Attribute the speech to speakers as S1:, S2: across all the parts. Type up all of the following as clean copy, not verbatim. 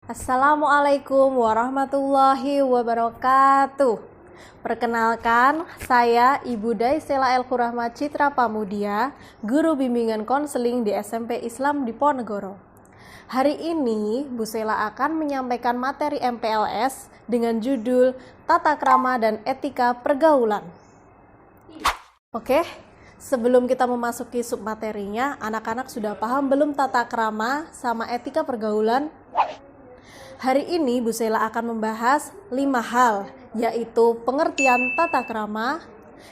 S1: Assalamualaikum warahmatullahi wabarakatuh. Perkenalkan, saya Ibu Daisela Elkurahma Citra Pamudia, Guru Bimbingan Konseling di SMP Islam Diponegoro. Hari ini Bu Sela akan menyampaikan materi MPLS dengan judul Tata Krama dan Etika Pergaulan. Oke, sebelum kita memasuki submaterinya, anak-anak sudah paham belum tata krama sama etika pergaulan? Hari ini Bu Sela akan membahas 5 hal, yaitu pengertian tata krama,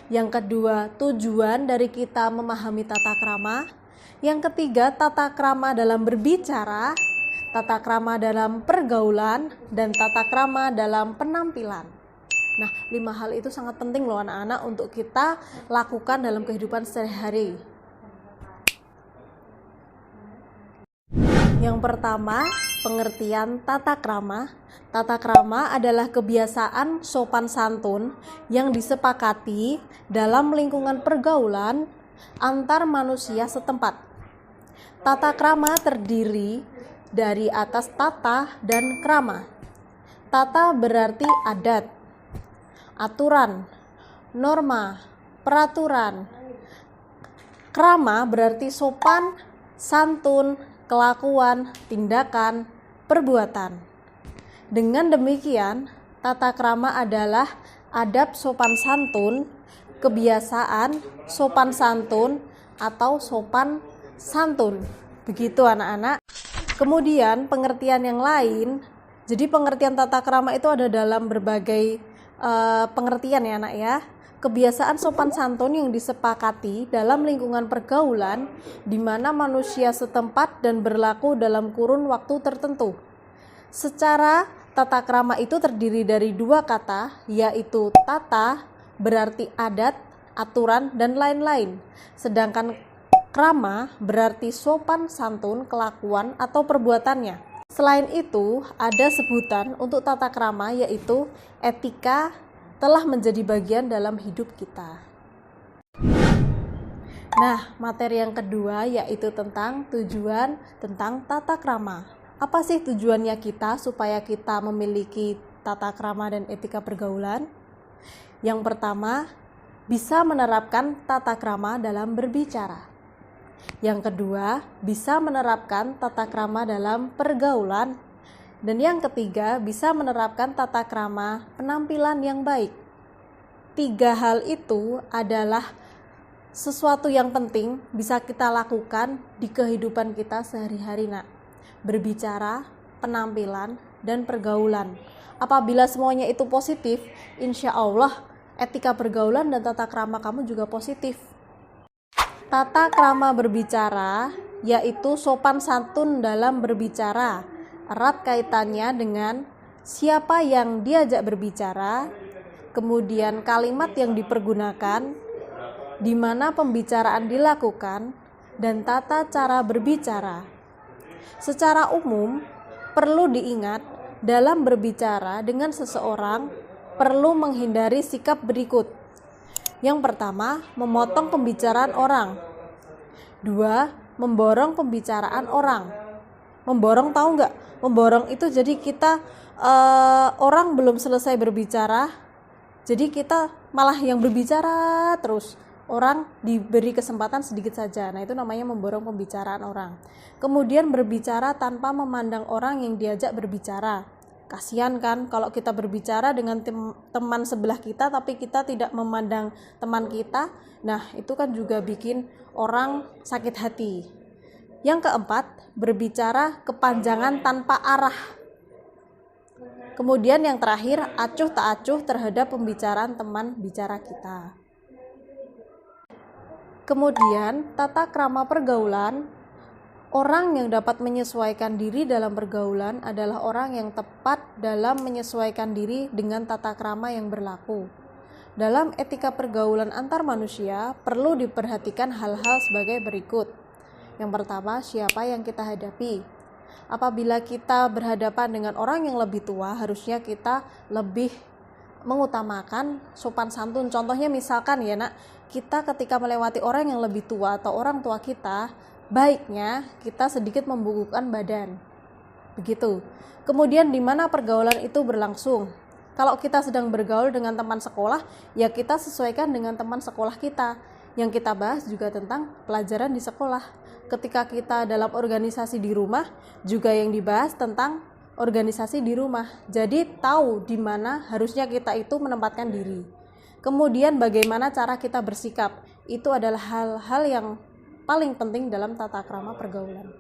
S1: yang kedua tujuan dari kita memahami tata krama, yang ketiga tata krama dalam berbicara, tata krama dalam pergaulan, dan tata krama dalam penampilan. Nah, 5 hal itu sangat penting loh anak-anak untuk kita lakukan dalam kehidupan sehari-hari. Yang pertama, pengertian tata krama. Tata krama adalah kebiasaan sopan santun yang disepakati dalam lingkungan pergaulan antar manusia setempat. Tata krama terdiri dari atas tata dan krama. Tata berarti adat, aturan, norma, peraturan. Krama berarti sopan, santun, kelakuan, tindakan, perbuatan. Dengan demikian, tata krama adalah adab sopan santun, kebiasaan sopan santun, atau sopan santun. Begitu anak-anak. Kemudian pengertian yang lain, jadi pengertian tata krama itu ada dalam berbagai pengertian ya anak ya. Kebiasaan sopan santun yang disepakati dalam lingkungan pergaulan di mana manusia setempat dan berlaku dalam kurun waktu tertentu. Secara tata krama itu terdiri dari 2 kata, yaitu tata berarti adat, aturan, dan lain-lain. Sedangkan krama berarti sopan santun, kelakuan, atau perbuatannya. Selain itu, ada sebutan untuk tata krama yaitu etika telah menjadi bagian dalam hidup kita. Nah, materi yang kedua yaitu tentang tujuan tentang tata krama. Apa sih tujuannya kita supaya kita memiliki tata krama dan etika pergaulan? Yang pertama, bisa menerapkan tata krama dalam berbicara. Yang kedua, bisa menerapkan tata krama dalam pergaulan. Dan yang ketiga, bisa menerapkan tata krama penampilan yang baik. 3 hal itu adalah sesuatu yang penting bisa kita lakukan di kehidupan kita sehari-hari nak. Berbicara, penampilan, dan pergaulan. Apabila semuanya itu positif, insya Allah etika pergaulan dan tata krama kamu juga positif. Tata krama berbicara yaitu sopan santun dalam berbicara. Erat kaitannya dengan siapa yang diajak berbicara, kemudian kalimat yang dipergunakan, di mana pembicaraan dilakukan, dan tata cara berbicara. Secara umum, perlu diingat dalam berbicara dengan seseorang perlu menghindari sikap berikut. Yang pertama, memotong pembicaraan orang. 2, memborong pembicaraan orang. Memborong tahu nggak? Memborong itu jadi kita orang belum selesai berbicara, jadi kita malah yang berbicara terus. Orang diberi kesempatan sedikit saja. Nah, itu namanya memborong pembicaraan orang. Kemudian berbicara tanpa memandang orang yang diajak berbicara. Kasihan kan kalau kita berbicara dengan teman sebelah kita tapi kita tidak memandang teman kita. Nah, itu kan juga bikin orang sakit hati. Yang keempat, berbicara kepanjangan tanpa arah. Kemudian yang terakhir, acuh tak acuh terhadap pembicaraan teman bicara kita. Kemudian, tata krama pergaulan. Orang yang dapat menyesuaikan diri dalam pergaulan adalah orang yang tepat dalam menyesuaikan diri dengan tata krama yang berlaku. Dalam etika pergaulan antar manusia, perlu diperhatikan hal-hal sebagai berikut. Yang pertama, siapa yang kita hadapi. Apabila kita berhadapan dengan orang yang lebih tua, harusnya kita lebih mengutamakan sopan santun. Contohnya misalkan ya nak, kita ketika melewati orang yang lebih tua atau orang tua kita, baiknya kita sedikit membungkukkan badan. Begitu. Kemudian di mana pergaulan itu berlangsung? Kalau kita sedang bergaul dengan teman sekolah, ya kita sesuaikan dengan teman sekolah kita. Yang kita bahas juga tentang pelajaran di sekolah. Ketika kita dalam organisasi di rumah, juga yang dibahas tentang organisasi di rumah. Jadi tahu di mana harusnya kita itu menempatkan diri. Kemudian bagaimana cara kita bersikap. Itu adalah hal-hal yang paling penting dalam tata krama pergaulan.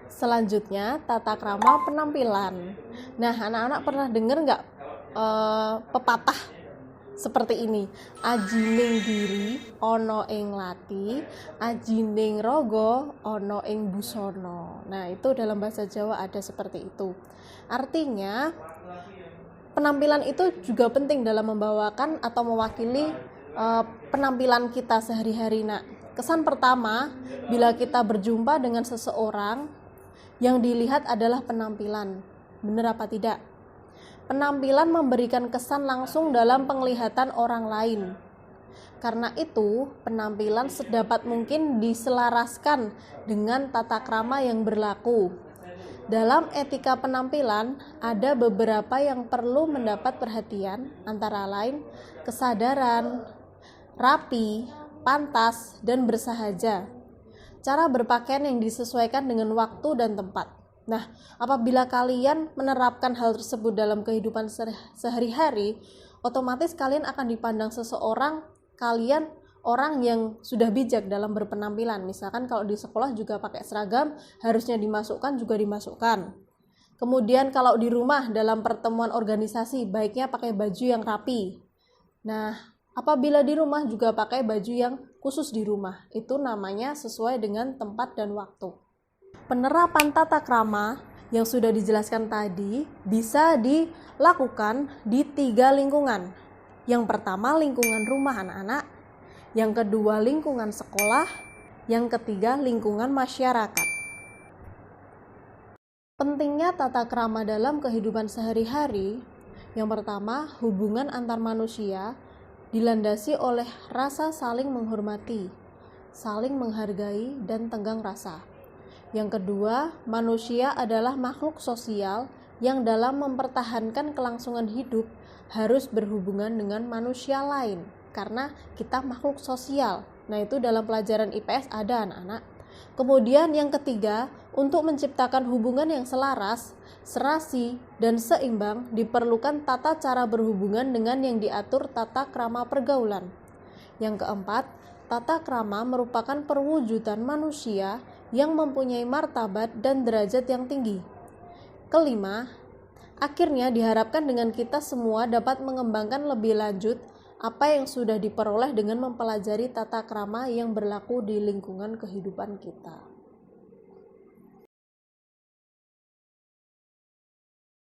S1: Selanjutnya, tata krama penampilan. Nah, anak-anak pernah dengar nggak pepatah seperti ini? Ajining diri ono ing lati, ajining rogo ono ing busono. Nah, itu dalam bahasa Jawa ada seperti itu. Artinya, penampilan itu juga penting dalam membawakan atau mewakili penampilan kita sehari-hari. Nah, kesan pertama bila kita berjumpa dengan seseorang, yang dilihat adalah penampilan. Benar apa tidak? Penampilan memberikan kesan langsung dalam penglihatan orang lain. Karena itu, penampilan sedapat mungkin diselaraskan dengan tata krama yang berlaku. Dalam etika penampilan, ada beberapa yang perlu mendapat perhatian, antara lain kesadaran, rapi, pantas, dan bersahaja. Cara berpakaian yang disesuaikan dengan waktu dan tempat. Nah, apabila kalian menerapkan hal tersebut dalam kehidupan sehari-hari, otomatis kalian akan dipandang seseorang, kalian orang yang sudah bijak dalam berpenampilan. Misalkan kalau di sekolah juga pakai seragam, harusnya dimasukkan juga dimasukkan. Kemudian kalau di rumah dalam pertemuan organisasi, baiknya pakai baju yang rapi. Nah, apabila di rumah juga pakai baju yang khusus di rumah, itu namanya sesuai dengan tempat dan waktu. Penerapan tata krama yang sudah dijelaskan tadi bisa dilakukan di 3 lingkungan. Yang pertama lingkungan rumah anak-anak, yang kedua lingkungan sekolah, yang ketiga lingkungan masyarakat. Pentingnya tata krama dalam kehidupan sehari-hari. Yang pertama, hubungan antar manusia dilandasi oleh rasa saling menghormati, saling menghargai, dan tenggang rasa. Yang kedua, manusia adalah makhluk sosial yang dalam mempertahankan kelangsungan hidup harus berhubungan dengan manusia lain, karena kita makhluk sosial. Nah, itu dalam pelajaran IPS ada anak-anak. Kemudian yang ketiga, untuk menciptakan hubungan yang selaras, serasi, dan seimbang diperlukan tata cara berhubungan dengan yang diatur tata krama pergaulan. Yang keempat, tata krama merupakan perwujudan manusia yang mempunyai martabat dan derajat yang tinggi. Kelima, akhirnya diharapkan dengan kita semua dapat mengembangkan lebih lanjut apa yang sudah diperoleh dengan mempelajari tata krama yang berlaku di lingkungan kehidupan kita.